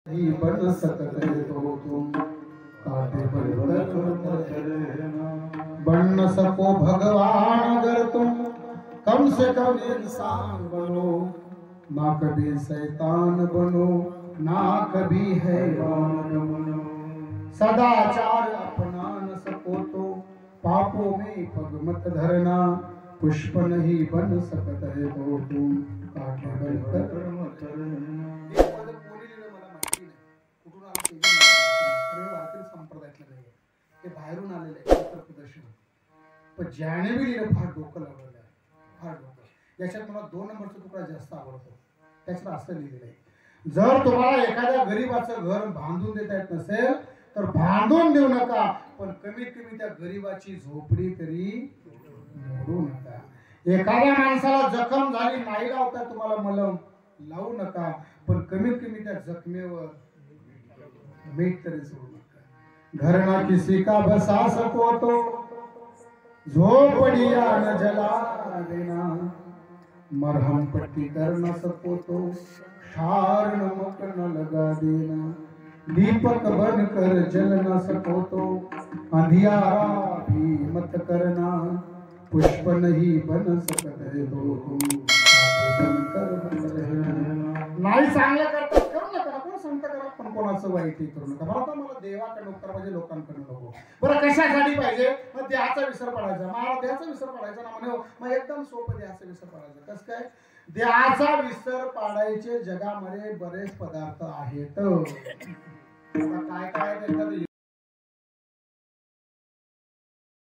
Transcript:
ही बन सकते तो तुम काटे बन न सको भगवान अगर तुम कम से कम इंसान बनो, ना कभी शैतान बनो ना कभी हैवान बनो। सदाचार अपना न सको तो पापों में पग मत धरना, पुष्प नहीं बन सकते तो तुम काटे बनकर मत रहना। संप्रदायातलं नाही, ते बाहेरून आलेलं आहे उत्तर प्रदेश, पण ज्याने बी लिहिलं फार डोकं लावलेलं आहे, फार डोकं। याच्यात मला 2 नंबरचा तुकडा जास्त आवडतो, त्याच्यात असं लिहिलेलं आहे, जर तुम्हाला एखाद्या गरीबाचं घर बांधून देता येत नसेल तर बांधून देऊ नका, पण कमीत कमी त्या गरीबाची झोपडी तरी मोडू नका। एखाद्या माणसाला जखम झाली नाही लावता तुम्हाला मलम लावू नका, पण कमीत कमी त्या जखमेवर मीठ तरी सोडू नका। घर ना किसी का बसा सको तो झोपड़िया न जला देना, मरहम पट्टी कर न सको तो क्षार नमक न लगा देना, दीपक बनकर जल न सको तो अंधियारा भी मत करना, पुष्प नहीं बन सकते तो तुम बनकर मत रहना। नाही चांगलं करतात करू नका, कोण सांगत करा, पण कोणाचं वाईट करू नका। मला देवाकडे उत्तर पाहिजे, लोकांकडे नको। बरं कशासाठी पाहिजे? मग देहाचा विसर पडायचा, मला देहाचा विसर पडायचा ना म्हणे, मग एकदम सोपं देहाचा विसर पडायचा। कसं काय? देहाचा विसर पाडायचे जगामध्ये बरेच पदार्थ आहेत, काय काय